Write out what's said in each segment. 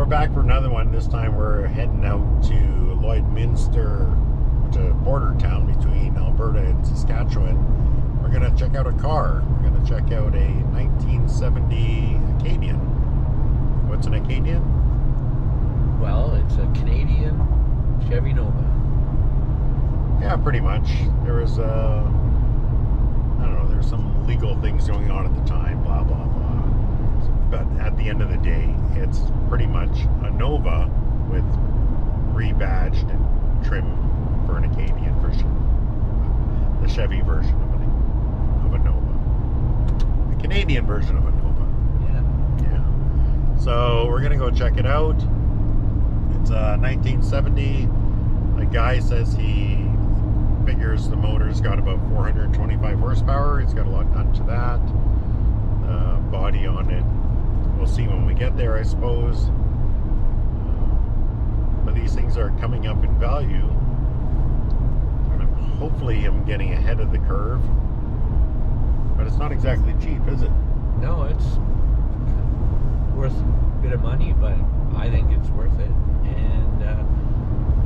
back for another one. This time we're heading out to Lloydminster, which is a border town between Alberta and Saskatchewan. We're going to check out a car. We're going to check out a 1970 Acadian. What's an Acadian? Well, it's a Canadian Chevy Nova. Yeah, pretty much. There was I don't know, there's some legal things going on at the time, blah, blah, blah. But at the end of the day, it's pretty much a Nova with rebadged and trim for an Acadian version. The Chevy version of a Nova. The Canadian version of a Nova. Yeah. So we're going to go check it out. It's a 1970. The guy says he figures the motor's got about 425 horsepower. It's got a lot done to that. Body on it, we'll see when we get there, I suppose. But these things are coming up in value, and hopefully I'm getting ahead of the curve. But it's not exactly cheap, is it? No, it's worth a bit of money, but I think it's worth it. And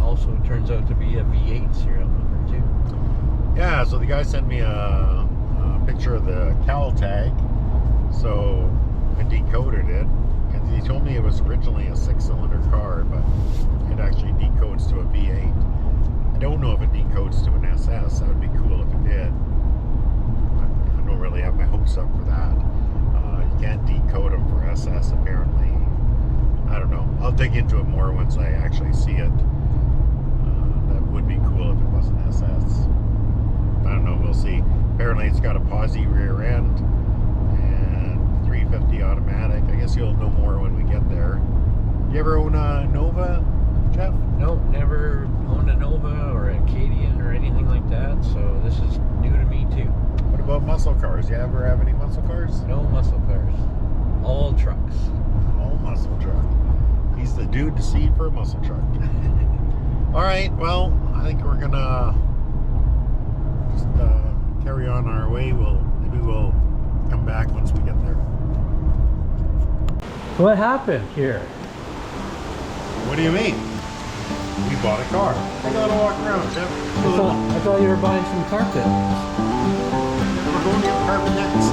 also it turns out to be a V8 serial number too. Yeah, so the guy sent me a picture of the cowl tag, so I decoded it, and he told me it was originally a 6-cylinder car, but it actually decodes to a V8. I don't know if it decodes to an SS. That would be cool if it did, but I don't really have my hopes up for that. You can't decode them for SS, apparently. I don't know. I'll dig into it more once I actually see it. That would be cool if it was an SS. I don't know, we'll see. Apparently it's got a posi rear end and 350 automatic. I guess you'll know more when we get there. You ever own a Nova, Jeff? No, never owned a Nova or an Acadian or anything like that, so this is new to me too. What about muscle cars? You ever have any muscle cars? No muscle cars. All trucks. All muscle truck. He's the dude to see for a muscle truck. Alright, well, I think we're gonna just carry on our way. Maybe we'll come back once we get there. What happened here? What do you mean? We bought a car. Take a little walk around, Jeff. I thought you were buying some carpet. We're going to get carpet next.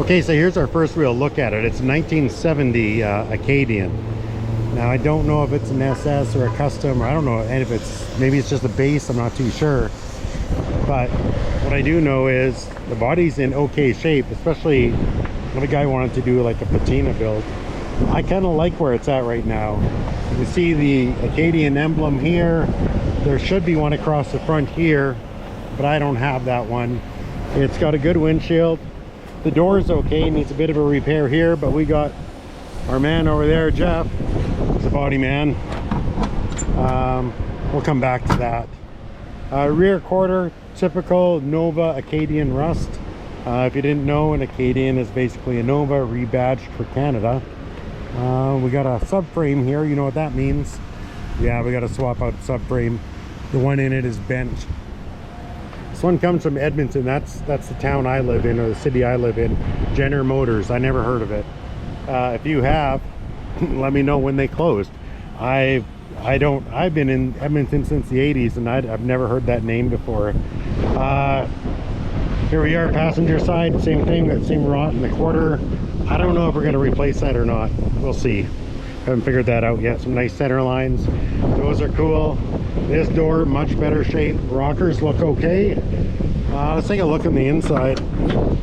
Okay, so here's our first real look at it. It's a 1970 Acadian. Now I don't know if it's an SS or a custom, or I don't know, and if maybe it's just a base, I'm not too sure. But what I do know is the body's in okay shape, especially when a guy wanted to do like a patina build. I kind of like where it's at right now. You can see the Acadian emblem here. There should be one across the front here, but I don't have that one. It's got a good windshield. The door's okay, needs a bit of a repair here, but we got our man over there, Jeff, the body man. We'll come back to that. Rear quarter, typical Nova Acadian rust. If you didn't know, an Acadian is basically a Nova rebadged for Canada. We got a subframe here, you know what that means. Yeah, we got to swap out the subframe. The one in it is bent. This one comes from Edmonton. That's the town I live in, or the city I live in. Jenner Motors. I never heard of it. If you have, let me know when they closed. I've been in Edmonton since the 80s, and I've never heard that name before. Here we are, passenger side, same thing, that same rot in the quarter. I don't know if we're going to replace that or not. We'll see. Haven't figured that out yet. Some nice center lines. Those are cool. This door, much better shape. Rockers look okay. Let's take a look on the inside. You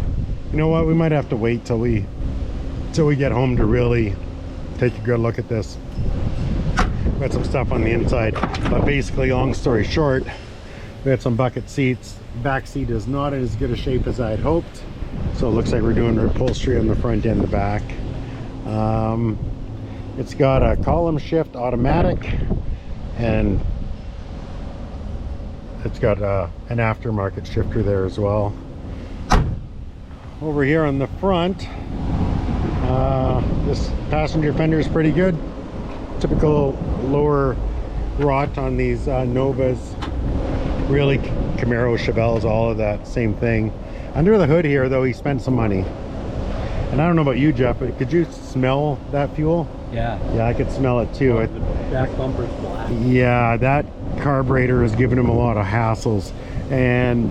know what? We might have to wait till we get home to really take a good look at this. Got some stuff on the inside, but basically, long story short, we had some bucket seats. Back seat is not in as good a shape as I had hoped, so it looks like we're doing upholstery on the front and the back. It's got a column shift automatic, and it's got an aftermarket shifter there as well. Over here on the front, this passenger fender is pretty good. Typical lower rot on these Novas. Really, Camaro, Chevelles, all of that, same thing. Under the hood here, though, he spent some money. And I don't know about you, Jeff, but could you smell that fuel? Yeah. Yeah, I could smell it too. The back bumper's black. Yeah, that carburetor has given him a lot of hassles, and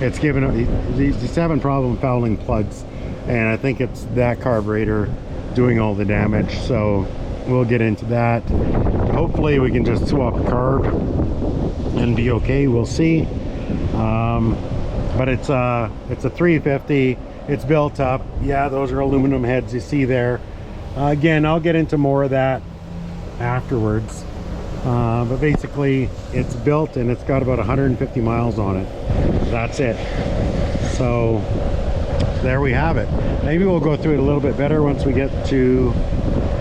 it's given him, he's having problem fouling plugs, and I think it's that carburetor doing all the damage. So we'll get into that. Hopefully we can just swap a carb and be okay. We'll see. But it's a 350. It's built up. Yeah, those are aluminum heads you see there. Again, I'll get into more of that afterwards. But basically, it's built and it's got about 150 miles on it. That's it. So there we have it. Maybe we'll go through it a little bit better once we get to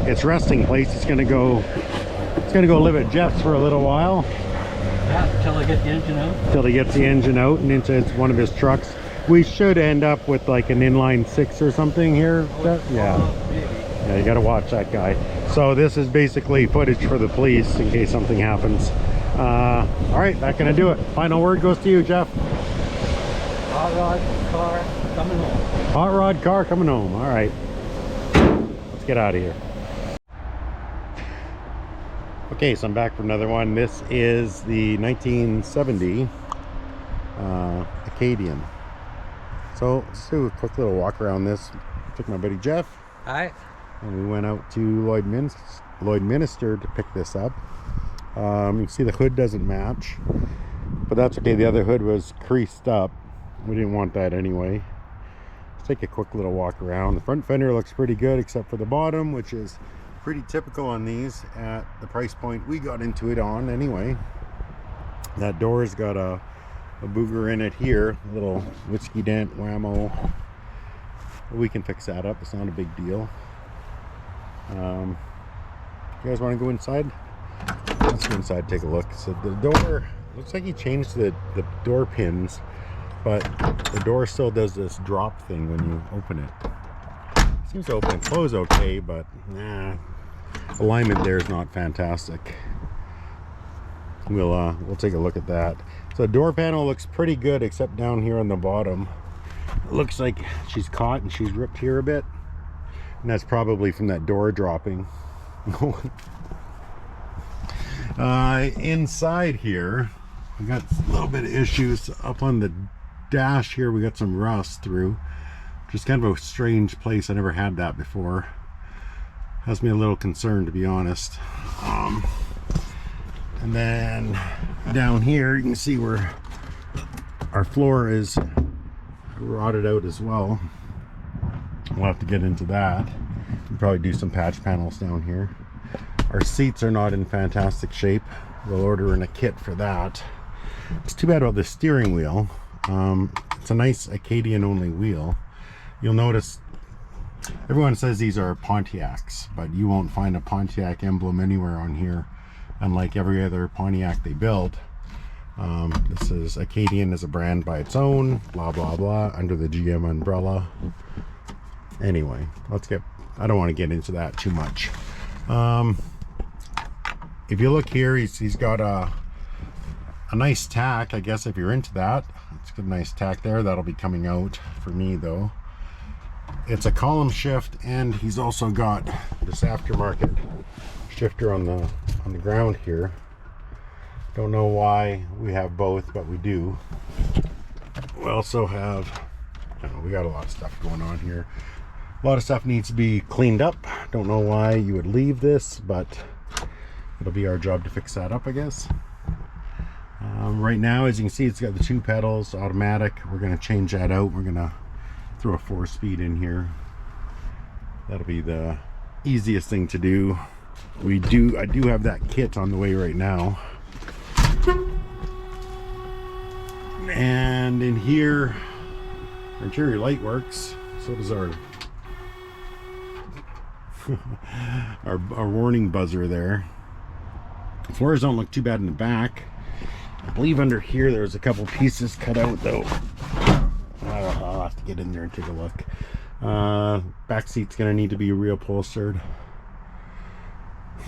its resting place. It's gonna go live at Jeff's for a little while. Yeah, until I get the engine out. Till he gets the engine out and into one of his trucks. We should end up with like an inline 6 or something here. Yeah, you gotta watch that guy. So this is basically footage for the police in case something happens. All right, that's gonna do it. Final word goes to you, Jeff. Hot rod car coming home. Hot rod car coming home. All right, let's get out of here. Okay, so I'm back for another one. This is the 1970 Acadian. So let's do a quick little walk around this. Took my buddy Jeff. Hi. And we went out to Lloydminster to pick this up. You can see the hood doesn't match, but that's okay. The other hood was creased up. We didn't want that anyway. Let's take a quick little walk around. The front fender looks pretty good except for the bottom, which is pretty typical on these at the price point we got into it on anyway. That door's got a booger in it here, a little whiskey dent whammo. We can fix that up, it's not a big deal. You guys want to go inside? Let's go inside, take a look. So the door looks like he changed the door pins, but the door still does this drop thing when you open it. Seems to open and close okay, but nah, alignment there is not fantastic. We'll take a look at that. So the door panel looks pretty good except down here on the bottom. It looks like she's caught and she's ripped here a bit, and that's probably from that door dropping. Inside here we got a little bit of issues up on the dash here. We got some rust through, which is kind of a strange place. I never had that before. Has me a little concerned, to be honest. And then down here you can see where our floor is rotted out as well. We'll have to get into that. We'll probably do some patch panels down here. Our seats are not in fantastic shape. We'll order in a kit for that. It's too bad about the steering wheel. It's a nice Acadian only wheel. You'll notice everyone says these are Pontiacs, but you won't find a Pontiac emblem anywhere on here, unlike every other Pontiac they build. This is Acadian as a brand by its own, blah blah blah, under the GM umbrella. Anyway, I don't want to get into that too much. If you look here, he's got a nice tack, I guess, if you're into that. It's got a nice tack there. That'll be coming out for me though. It's a column shift, and he's also got this aftermarket shifter on the ground here. Don't know why we have both, but we do. We also have, we got a lot of stuff going on here. A lot of stuff needs to be cleaned up. Don't know why you would leave this, but it'll be our job to fix that up, I guess. Right now, as you can see, it's got the 2 pedals, automatic. We're going to change that out. We're going to throw a 4-speed in here. That'll be the easiest thing to do. I do have that kit on the way right now. And in here, our interior light works. So does our our warning buzzer there. Floors don't look too bad in the back. I believe under here there's a couple pieces cut out though. I'll have to get in there and take a look. Back seat's gonna need to be reupholstered.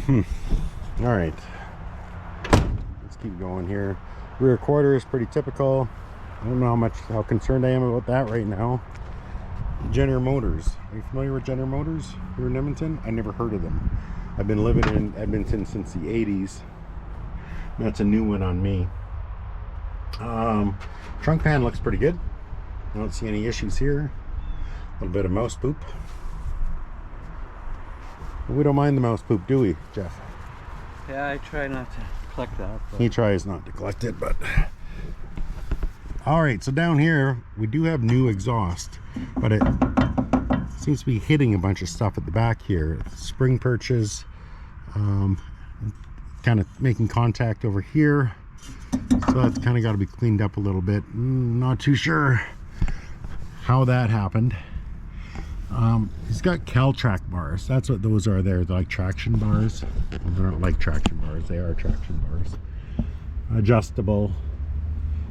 All right, let's keep going here. Rear quarter is pretty typical. I don't know how concerned I am about that right now. Jenner Motors. Are you familiar with Jenner Motors here in Edmonton? I never heard of them. I've been living in Edmonton since the 80s. That's a new one on me. Trunk pan looks pretty good. I don't see any issues here. A little bit of mouse poop. We don't mind the mouse poop, do we, Jeff? Yeah, I try not to collect that. But... He tries not to collect it, but... Alright, so down here, we do have new exhaust, but it seems to be hitting a bunch of stuff at the back here. Spring perches, kind of making contact over here. So that's kind of got to be cleaned up a little bit. Not too sure how that happened. He's got CalTrack bars. That's what those are there. They're like traction bars. They're not like traction bars. They are traction bars. Adjustable.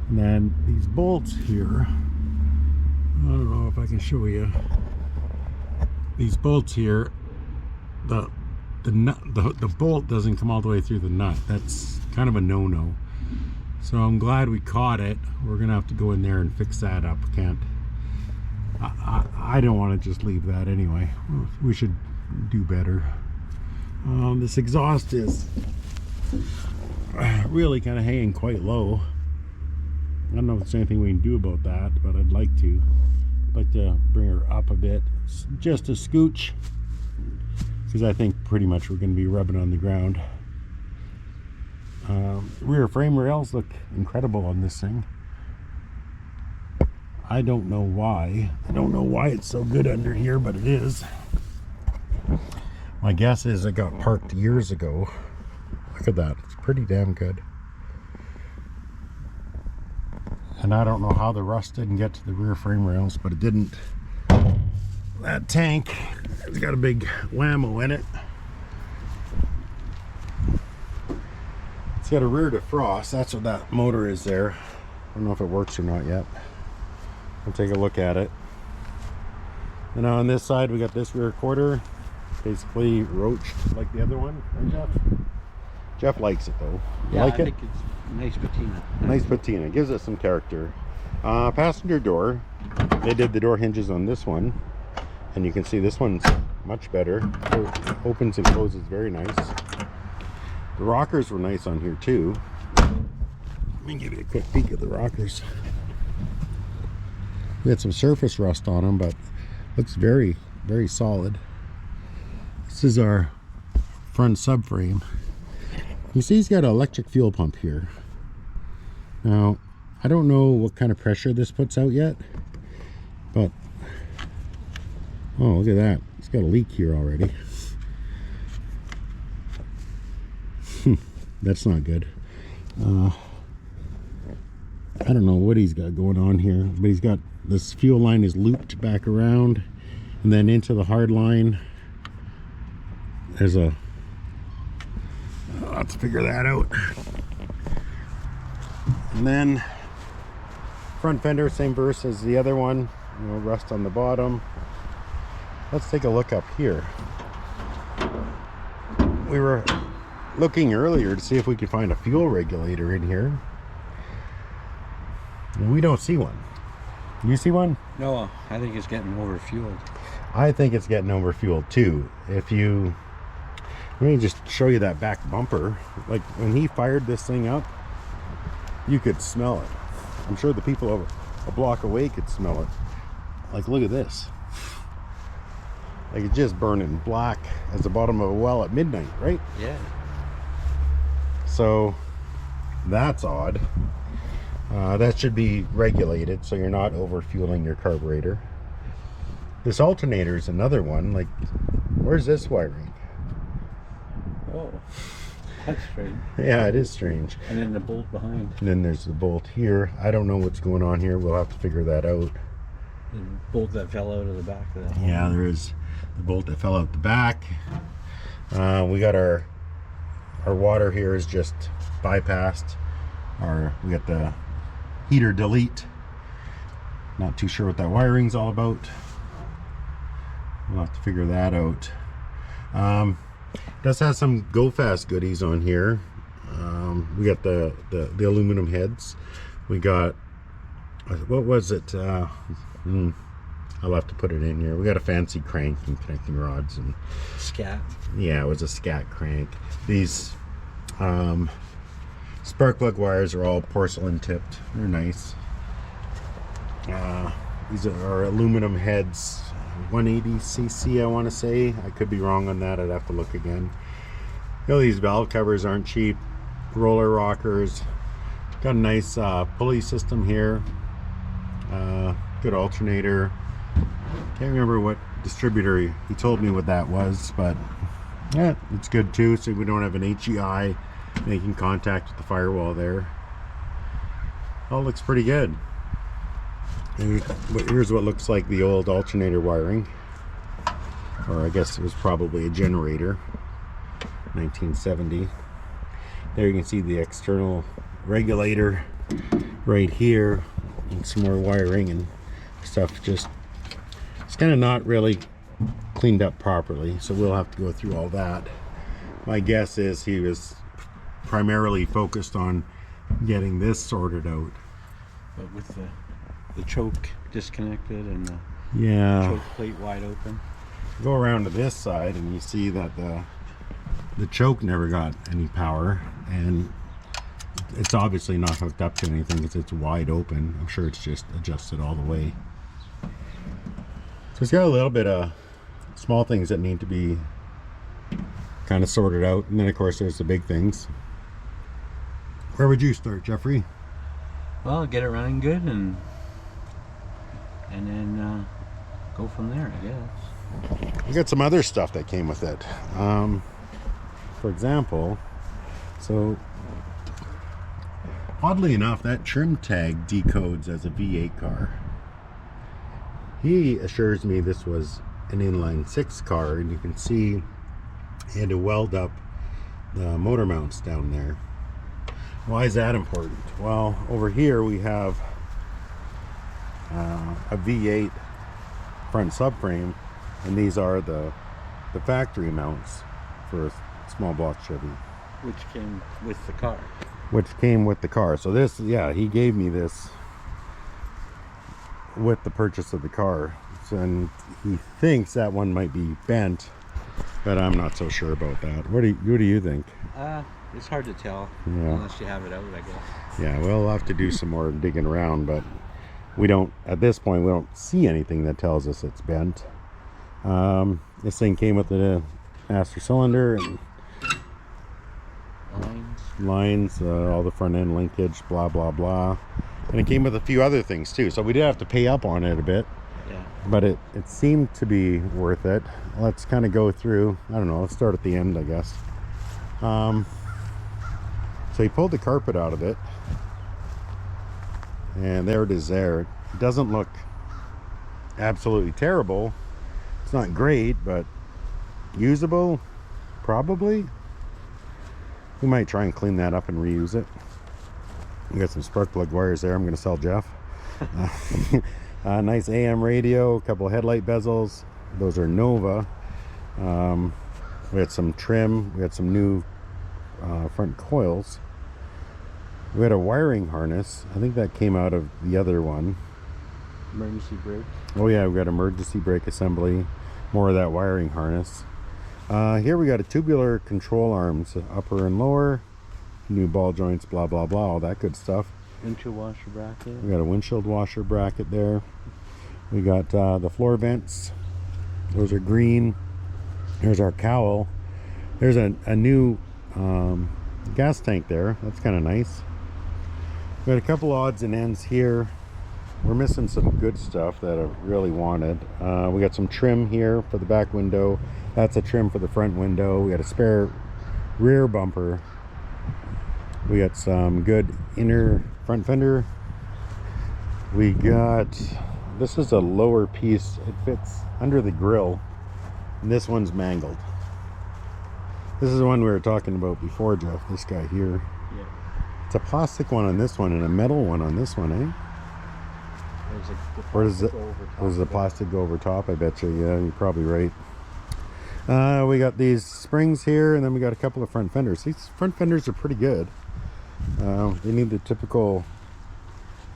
And then these bolts here. I don't know if I can show you. These bolts here. The bolt doesn't come all the way through the nut. That's kind of a no-no. So I'm glad we caught it. We're gonna have to go in there and fix that up. Can't. I don't want to just leave that anyway. We should do better. This exhaust is really kind of hanging quite low. I don't know if there's anything we can do about that, but I'd like to. I'd like to bring her up a bit, just a scooch, because I think pretty much we're going to be rubbing on the ground. Rear frame rails look incredible on this thing. I don't know why. I don't know why it's so good under here, but it is. My guess is it got parked years ago. Look at that. It's pretty damn good. And I don't know how the rust didn't get to the rear frame rails, but it didn't. That tank has got a big whammo in it. It's got a rear defrost. That's what that motor is there. I don't know if it works or not yet. We'll take a look at it. And on this side we got this rear quarter, basically roached like the other one, right, Jeff? Jeff likes it though. You yeah, like I think it's nice patina. Nice patina. Gives it some character. Passenger door. They did the door hinges on this one, and you can see this one's much better. It opens and closes very nice. The rockers were nice on here too. Let me give you a quick peek at the rockers. We had some surface rust on them, but looks very, very solid. This is our front subframe. You see he's got an electric fuel pump here. Now, I don't know what kind of pressure this puts out yet, but oh, look at that. It's got a leak here already. That's not good. I don't know what he's got going on here, but he's got this fuel line is looped back around and then into the hard line. There's a, I'll have to figure that out. And then front fender, same verse as the other one, you know, rust on the bottom. Let's take a look up here. We were looking earlier to see if we could find a fuel regulator in here. We don't see one. You see one? No, I think it's getting overfueled. I think it's getting overfueled too. If you, let me just show you that back bumper. Like when he fired this thing up, you could smell it. I'm sure the people a block away could smell it. Like, look at this. Like it's just burning black as the bottom of a well at midnight, right? Yeah. So that's odd. That should be regulated so you're not overfueling your carburetor. This alternator is another one. Like, where's this wiring? Oh, that's strange. Yeah, it is strange. And then the bolt behind. And then there's the bolt here. I don't know what's going on here. We'll have to figure that out. The bolt that fell out of the back of that. Yeah, there is the bolt that fell out the back. We got our water here is just bypassed. we got the heater delete. Not too sure what that wiring's all about. We'll have to figure that out. Does have some Go Fast goodies on here. We got the aluminum heads. We got, what was it? I'll have to put it in here. We got a fancy crank and connecting rods and Scat. yeah, it was a scat crank. These spark plug wires are all porcelain tipped. They're nice. These are aluminum heads, 180cc I want to say. I could be wrong on that. I'd have to look again. You know, these valve covers aren't cheap. Roller rockers. Got a nice pulley system here. Good alternator. Can't remember what distributor he told me what that was, but yeah, it's good too. So we don't have an HEI making contact with the firewall there. All looks pretty good. And here's what looks like the old alternator wiring, or I guess it was probably a generator, 1970. There you can see the external regulator right here, and some more wiring and stuff. Just, it's kind of not really cleaned up properly, so we'll have to go through all that. My guess is he was primarily focused on getting this sorted out. But with the choke disconnected and the choke plate wide open. Go around to this side and you see that the choke never got any power, and it's obviously not hooked up to anything because it's wide open. I'm sure it's just adjusted all the way. So it's got a little bit of small things that need to be kind of sorted out, and then of course there's the big things. Where would you start, Jeffrey? Well, get it running good and then go from there, I guess. We got some other stuff that came with it. For example, so oddly enough, that trim tag decodes as a V8 car. He assures me this was an inline 6 car, and you can see he had to weld up the motor mounts down there. Why is that important? Well, over here we have a V8 front subframe, and these are the factory mounts for a small block Chevy, Which came with the car. So this, yeah, he gave me this with the purchase of the car. So, and he thinks that one might be bent, but I'm not so sure about that. What do you think? It's hard to tell unless you have it out, I guess. Yeah, we'll have to do some more digging around, but we don't, at this point, we don't see anything that tells us it's bent. This thing came with the master cylinder and lines, all the front end linkage, blah blah blah, and it came with a few other things too. So we did have to pay up on it a bit, but it seemed to be worth it. Let's kind of go through. I don't know. Let's start at the end, I guess. So he pulled the carpet out of it, and there it is. There, it doesn't look absolutely terrible. It's not great, but usable, probably. We might try and clean that up and reuse it. We got some spark plug wires there. I'm going to sell Jeff. Nice AM radio, a couple of headlight bezels. Those are Nova. We had some trim. We had some new front coils. We had a wiring harness. I think that came out of the other one. Emergency brake. Oh yeah, we got emergency brake assembly. More of that wiring harness. Here we got a tubular control arms, upper and lower, new ball joints, blah blah blah, all that good stuff. Windshield washer bracket. We got a windshield washer bracket there. We got the floor vents. Those are green. Here's our cowl. There's a new gas tank there. That's kind of nice. We got a couple odds and ends here. We're missing some good stuff that I really wanted. We got some trim here for the back window. That's a trim for the front window. We got a spare rear bumper. We got some good inner front fender. We got, this is a lower piece. It fits under the grill. And this one's mangled. This is the one we were talking about before, Jeff. This guy here. Yeah. It's a plastic one on this one and a metal one on this one, eh? Or does the plastic go over top? I bet you. Yeah, you're probably right. We got these springs here, and then we got a couple of front fenders. These front fenders are pretty good. They need the typical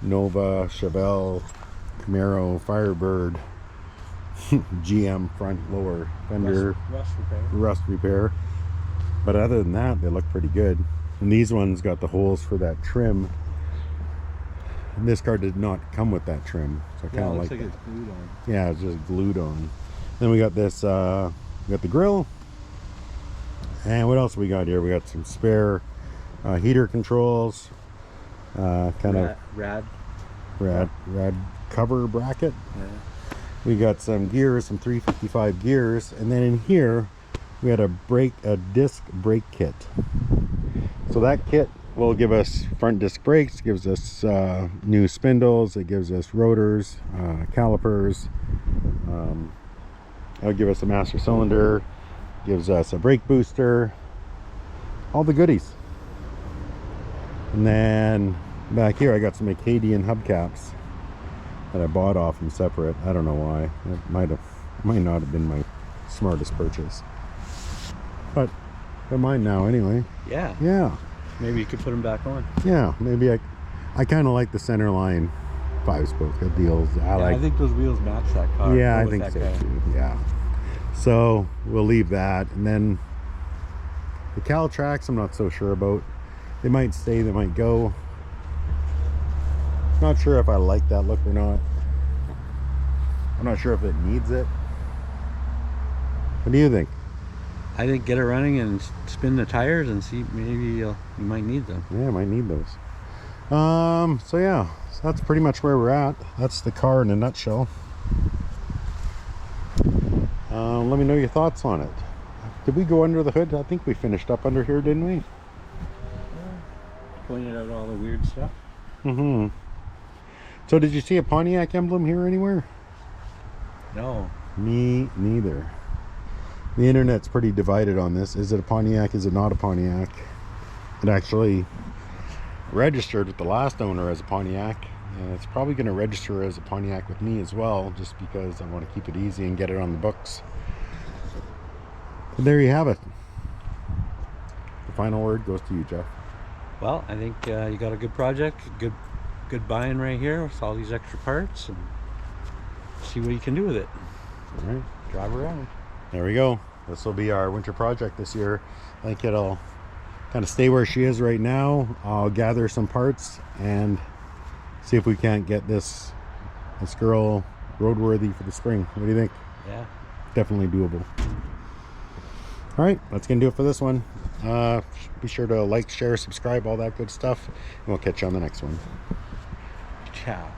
Nova, Chevelle, Camaro, Firebird, GM front lower fender rust repair. But other than that, they look pretty good. And these ones got the holes for that trim. And this car did not come with that trim, so I kind of like that. It's glued on. Yeah, it's just glued on. Then we got this. We got the grill. And what else we got here? We got some spare heater controls. Rad cover bracket. Yeah. We got some gears, some 355 gears, and then in here we had a disc brake kit. So that kit will give us front disc brakes, gives us new spindles, it gives us rotors, calipers, it'll give us a master cylinder, gives us a brake booster, all the goodies. And then back here I got some Acadian hubcaps that I bought off them separate. I don't know why. It might not have been my smartest purchase, but they're mine now anyway. Yeah, maybe you could put them back on. Yeah, maybe I kind of like the center line 5-spoke deals. I think those wheels match that car. Yeah, I think so too. Yeah, so we'll leave that. And then the Cal tracks I'm not so sure about. They might stay, they might go. Not sure if I like that look or not. I'm not sure if it needs it. What do you think? I think get it running and spin the tires and see, maybe you might need them. Yeah, I might need those. So yeah, so that's pretty much where we're at. That's the car in a nutshell. Let me know your thoughts on it. Did we go under the hood? I think we finished up under here, didn't we? Pointed out all the weird stuff. Mm-hmm. So did you see a Pontiac emblem here anywhere? No. Me neither. The internet's pretty divided on this. Is it a Pontiac? Is it not a Pontiac? It actually registered with the last owner as a Pontiac, and it's probably going to register as a Pontiac with me as well, just because I want to keep it easy and get it on the books. But there you have it. The final word goes to you, Jeff. Well, I think you got a good project, good buying right here with all these extra parts, and see what you can do with it. All right, drive around. There we go. This will be our winter project this year. I think it'll kind of stay where she is right now. I'll gather some parts and see if we can't get this girl roadworthy for the spring. What do you think? Yeah, definitely doable. All right, that's gonna do it for this one. Be sure to like, share, subscribe, all that good stuff, and we'll catch you on the next one. Ciao.